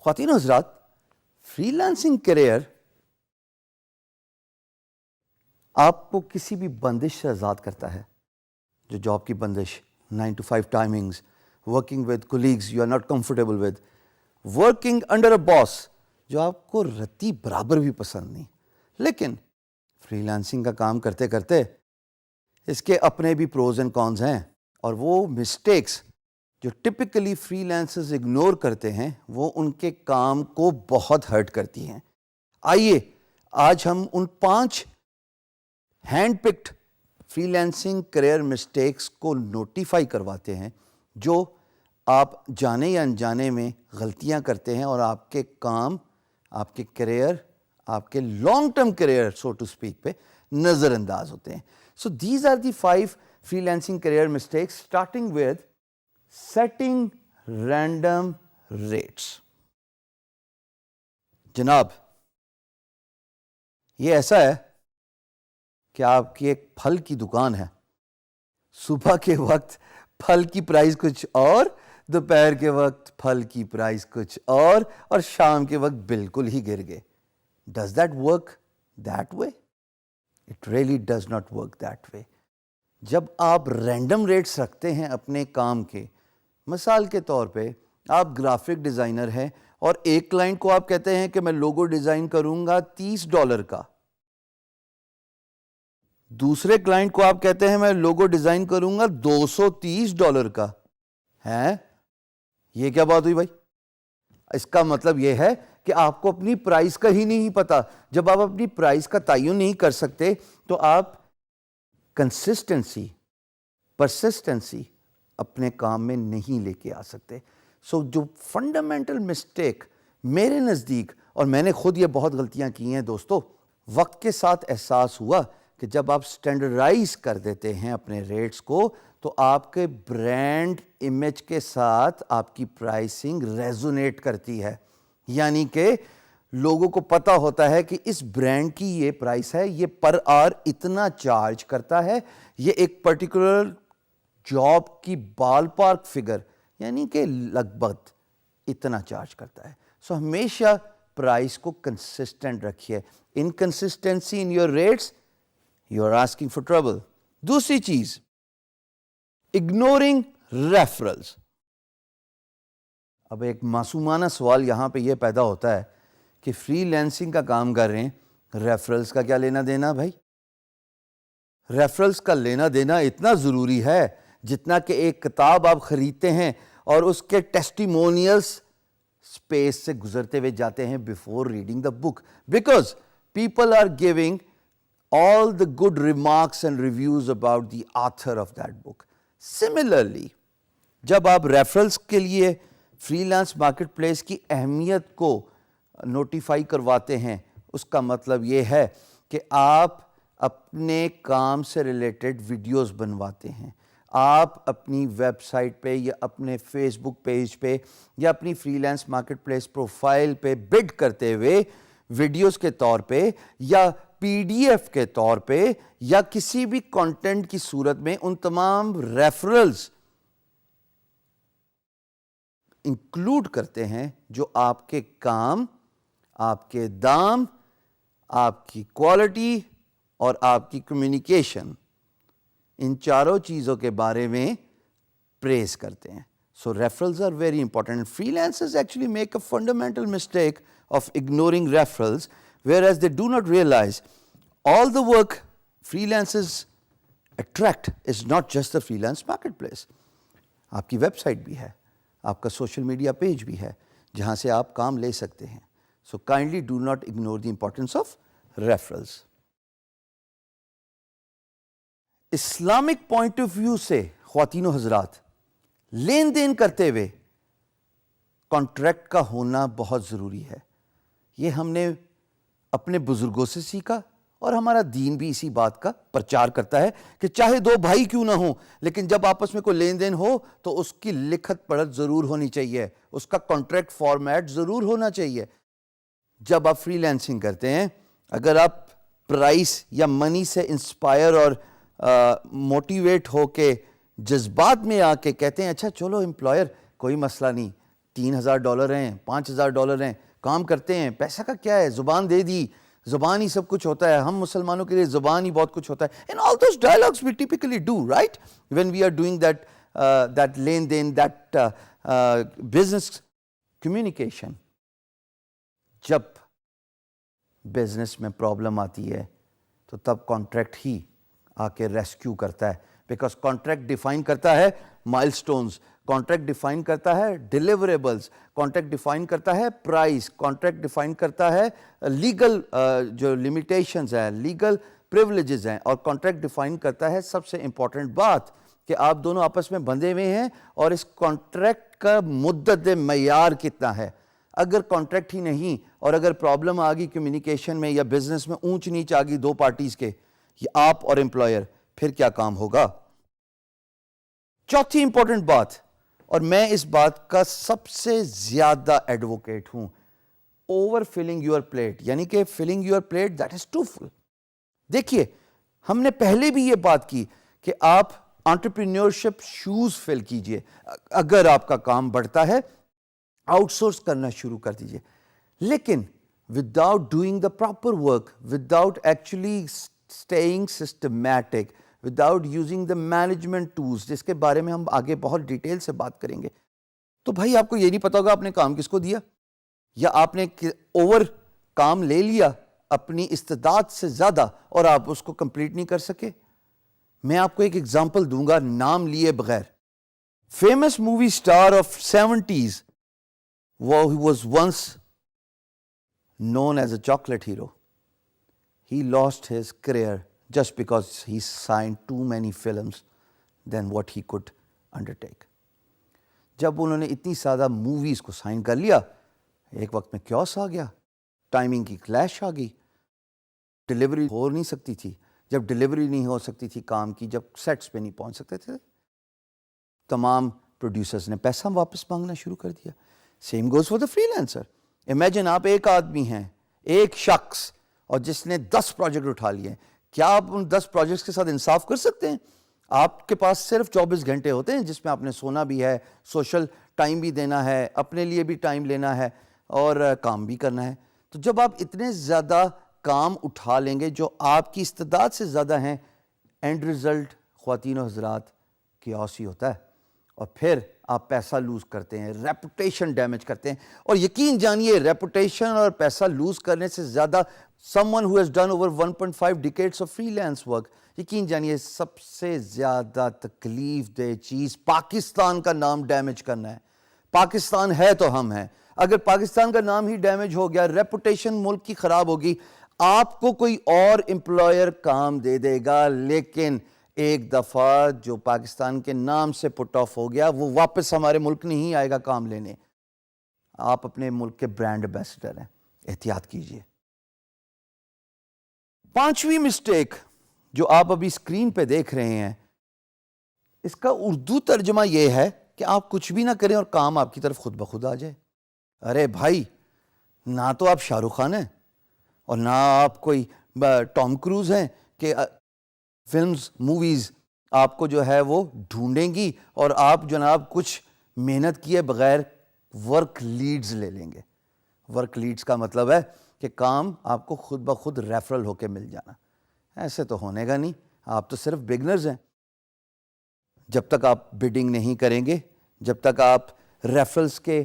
خواتین و حضرات، فری لانسنگ کیریئر آپ کو کسی بھی بندش سے آزاد کرتا ہے. جو جاب کی بندش، 9 to 5 timings, working with colleagues you are not comfortable with, working under a boss جو آپ کو رتی برابر بھی پسند نہیں. لیکن فری لانسنگ کا کام کرتے کرتے اس کے اپنے بھی پروز اینڈ کونز ہیں، اور وہ مسٹیکس جو ٹپکلی فری لانسرز اگنور کرتے ہیں وہ ان کے کام کو بہت ہرٹ کرتی ہیں. آئیے آج ہم ان 5 hand picked freelancing career mistakes کو نوٹیفائی کرواتے ہیں جو آپ جانے یا انجانے میں غلطیاں کرتے ہیں اور آپ کے کام، آپ کے کیریئر، آپ کے long term career so to speak پہ نظر انداز ہوتے ہیں. So these are the 5 freelancing career mistakes starting with setting random rates. جناب، یہ ایسا ہے کہ آپ کی ایک پھل کی دکان ہے. صبح کے وقت پھل کی پرائز کچھ اور، دوپہر کے وقت پھل کی پرائز کچھ اور شام کے وقت بالکل ہی گر گئے. Does that work that way? It really does not work that way. جب آپ رینڈم ریٹس رکھتے ہیں اپنے کام کے، مثال کے طور پہ آپ گرافک ڈیزائنر ہیں اور ایک کلائنٹ کو آپ کہتے ہیں کہ میں لوگو ڈیزائن کروں گا $30 کا، دوسرے کلائنٹ کو آپ کہتے ہیں میں لوگو ڈیزائن کروں گا $230 کا. ہے یہ کیا بات ہوئی بھائی؟ اس کا مطلب یہ ہے کہ آپ کو اپنی پرائز کا ہی نہیں پتا. جب آپ اپنی پرائز کا تعین نہیں کر سکتے تو آپ کنسسٹنسی، پرسسٹنسی اپنے کام میں نہیں لے کے آ سکتے. سو جو فنڈامنٹل مسٹیک میرے نزدیک، اور میں نے خود یہ بہت غلطیاں کی ہیں دوستو، وقت کے ساتھ احساس ہوا کہ جب آپ سٹینڈرڈائز کر دیتے ہیں اپنے ریٹس کو تو آپ کے برانڈ امیج کے ساتھ آپ کی پرائسنگ ریزونیٹ کرتی ہے. یعنی کہ لوگوں کو پتا ہوتا ہے کہ اس برانڈ کی یہ پرائس ہے، یہ پر آور اتنا چارج کرتا ہے، یہ ایک پرٹیکولر جاب کی بال پارک فگر یعنی کہ لگ بھگ اتنا چارج کرتا ہے. سو ہمیشہ پرائس کو کنسسٹنٹ رکھیے. Inconsistency in your rates, you are asking for trouble. دوسری چیز، اگنورنگ ریفرلز. اب ایک معصومانہ سوال یہاں پہ یہ پیدا ہوتا ہے کہ فری لانسنگ کا کام کر رہے ہیں، ریفرلز کا کیا لینا دینا بھائی؟ ریفرلز کا لینا دینا اتنا ضروری ہے جتنا کہ ایک کتاب آپ خریدتے ہیں اور اس کے ٹیسٹیمونیلز اسپیس سے گزرتے ہوئے جاتے ہیں before reading the book, because people are giving all the good remarks and reviews about the author of that book. Similarly, جب آپ ریفرلز کے لیے فری لانس مارکیٹ پلیس کی اہمیت کو نوٹیفائی کرواتے ہیں، اس کا مطلب یہ ہے کہ آپ اپنے کام سے ریلیٹڈ ویڈیوز بنواتے ہیں. آپ اپنی ویب سائٹ پہ یا اپنے فیس بک پیج پہ یا اپنی free lance market place profile پہ بڈ کرتے ہوئے ویڈیوز کے طور پہ یا PDF کے طور پہ یا کسی بھی کانٹینٹ کی صورت میں ان تمام ریفرلز انکلوڈ کرتے ہیں جو آپ کے کام، آپ کے دام، آپ کی کوالٹی اور آپ کی کمیونیکیشن، ان چاروں چیزوں کے بارے میں پریز کرتے ہیں. So referrals are very important. Freelancers actually make a fundamental mistake of ignoring referrals, whereas they do not realize all the work freelancers attract is not just the freelance marketplace. آپ کی web site بھی ہے، آپ کا social media page بھی ہے جہاں سے آپ کام لے سکتے ہیں. So kindly do not ignore the importance of referrals. Islamic point of view سے خواتین و حضرات، لین دین کرتے ہوئے کانٹریکٹ کا ہونا بہت ضروری ہے. یہ ہم نے اپنے بزرگوں سے سیکھا اور ہمارا دین بھی اسی بات کا پرچار کرتا ہے کہ چاہے 2 بھائی کیوں نہ ہوں لیکن جب آپس میں کوئی لین دین ہو تو اس کی لکھت پڑھت ضرور ہونی چاہیے، اس کا کانٹریکٹ فارمیٹ ضرور ہونا چاہیے. جب آپ فری لانسنگ کرتے ہیں، اگر آپ پرائس یا منی سے انسپائر اور موٹیویٹ ہو کے جذبات میں آ کے کہتے ہیں اچھا چلو امپلائر کوئی مسئلہ نہیں، $3,000 ہیں, $5,000 ہیں, کام کرتے ہیں. پیسہ کا کیا ہے, زبان دے دی, زبان ہی سب کچھ ہوتا ہے. ہم مسلمانوں کے لیے زبان ہی بہت کچھ ہوتا ہے. And all those dialogues we typically do, right? When we are doing that لین دین, that business communication. جب بزنس میں پرابلم آتی ہے تو تب کانٹریکٹ ہی آ کے ریسکیو کرتا ہے, بیکاز کانٹریکٹ ڈیفائن کرتا ہے مائل سٹونز, کانٹریکٹ ڈیفائن کرتا ہے ڈیلیوریبلز, کانٹریکٹ ڈیفائن کرتا ہے پرائز, کانٹریکٹ ڈیفائن کرتا ہے لیگل جو لمیٹیشنز ہیں, لیگل پریولیجز ہیں, اور کانٹریکٹ ڈیفائن کرتا ہے سب سے امپورٹنٹ بات کہ آپ دونوں آپس میں بندھے ہوئے ہیں اور اس کانٹریکٹ کا مدت معیار کتنا ہے. اگر کانٹریکٹ ہی نہیں اور اگر پرابلم آ گئی کمیونیکیشن میں یا بزنس میں, اونچ نیچ آ گئی دو پارٹیز کے, یہ آپ اور امپلائر, پھر کیا کام ہوگا. چوتھی امپورٹنٹ بات, اور میں اس بات کا سب سے زیادہ ایڈوکیٹ ہوں, اوور فلنگ یور پلیٹ, یعنی کہ filling your plate that is to fill. دیکھیے ہم نے پہلے بھی یہ بات کی کہ آپ انٹرپرینیورشپ شوز فل کیجئے. اگر آپ کا کام بڑھتا ہے آؤٹ سورس کرنا شروع کر دیجئے, لیکن without doing the proper work, without actually staying systematic, without using the management tools, جس کے بارے میں ہم آگے بہت ڈیٹیل سے بات کریں گے, تو بھائی آپ کو یہ نہیں پتا ہوگا آپ نے کام کس کو دیا, یا آپ نے اوور کام لے لیا اپنی استعداد سے زیادہ اور آپ اس کو کمپلیٹ نہیں کر سکے. میں آپ کو ایک ایگزامپل دوں گا نام لیے بغیر. Famous movie star of 70s, he was once known as a chocolate hero. He lost his career just because he signed too many films than what he could undertake. جب انہوں نے اتنی زیادہ موویز کو سائن کر لیا, ایک وقت میں کیوس آ گیا, ٹائمنگ کی کلیش آ گئی, ڈیلیوری ہو نہیں سکتی تھی. جب ڈیلیوری نہیں ہو سکتی تھی کام کی, جب سیٹس پہ نہیں پہنچ سکتے تھے, تمام پروڈیوسرز نے پیسہ واپس مانگنا شروع کر دیا. Same goes for the free lancer. Imagine آپ ایک آدمی ہیں, ایک شخص, اور جس نے 10 پروجیکٹ اٹھا لیے ہیں. کیا آپ ان 10 پروجیکٹس کے ساتھ انصاف کر سکتے ہیں؟ آپ کے پاس صرف 24 گھنٹے ہوتے ہیں جس میں آپ نے سونا بھی ہے, سوشل ٹائم بھی دینا ہے, اپنے لیے بھی ٹائم لینا ہے اور کام بھی کرنا ہے. تو جب آپ اتنے زیادہ کام اٹھا لیں گے جو آپ کی استعداد سے زیادہ ہیں, اینڈ رزلٹ خواتین و حضرات کیوس ہی ہوتا ہے, اور پھر آپ پیسہ لوز کرتے ہیں, ریپوٹیشن ڈیمیج کرتے ہیں. اور یقین جانیے ریپوٹیشن اور پیسہ لوز کرنے سے زیادہ someone who has done over 1.5 decades of freelance work, یقین جانیے سب سے زیادہ تکلیف دہ چیز پاکستان کا نام ڈیمیج کرنا ہے. پاکستان ہے تو ہم ہیں. اگر پاکستان کا نام ہی ڈیمیج ہو گیا, ریپوٹیشن ملک کی خراب ہوگی, آپ کو کوئی اور امپلائر کام دے دے گا, لیکن ایک دفعہ جو پاکستان کے نام سے پٹ آف ہو گیا وہ واپس ہمارے ملک نہیں آئے گا کام لینے. آپ اپنے ملک کے برانڈ ایمبیسڈر ہیں, احتیاط کیجئے. 5ویں مسٹیک جو آپ ابھی اسکرین پہ دیکھ رہے ہیں, اس کا اردو ترجمہ یہ ہے کہ آپ کچھ بھی نہ کریں اور کام آپ کی طرف خود بخود آ جائے. ارے بھائی, نہ تو آپ شاہ رخ خان ہیں اور نہ آپ کوئی ٹام کروز ہیں کہ فلمز موویز آپ کو جو ہے وہ ڈھونڈیں گی اور آپ جناب کچھ محنت کیے بغیر ورک لیڈز لے لیں گے. ورک لیڈز کا مطلب ہے کہ کام آپ کو خود بخود ریفرل ہو کے مل جانا. ایسے تو ہونے گا نہیں, آپ تو صرف بگنرز ہیں. جب تک آپ بڈنگ نہیں کریں گے, جب تک آپ ریفرلز کے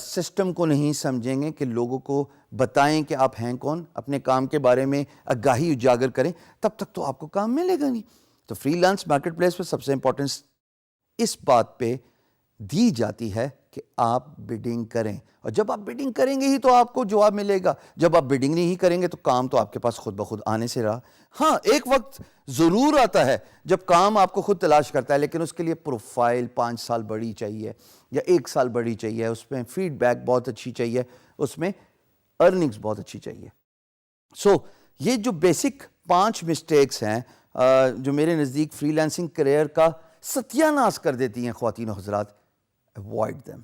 سسٹم کو نہیں سمجھیں گے کہ لوگوں کو بتائیں کہ آپ ہیں کون, اپنے کام کے بارے میں آگاہی اجاگر کریں, تب تک تو آپ کو کام ملے گا نہیں. تو فری لانس مارکیٹ پلیس پہ سب سے امپورٹنس اس بات پہ دی جاتی ہے کہ آپ بڈنگ کریں, اور جب آپ بڈنگ کریں گے ہی تو آپ کو جواب ملے گا. جب آپ بڈنگ نہیں کریں گے تو کام تو آپ کے پاس خود بخود آنے سے رہا. ہاں, ایک وقت ضرور آتا ہے جب کام آپ کو خود تلاش کرتا ہے, لیکن اس کے لیے پروفائل 5 سال بڑی چاہیے یا 1 سال بڑی چاہیے, اس میں فیڈ بیک بہت اچھی چاہیے, اس میں ارننگز بہت اچھی چاہیے. سو یہ جو بیسک 5 مسٹیکس ہیں جو میرے نزدیک فری لانسنگ کریئر کا ستیہ ناش کر دیتی ہیں خواتین و حضرات, اوائڈ دیم.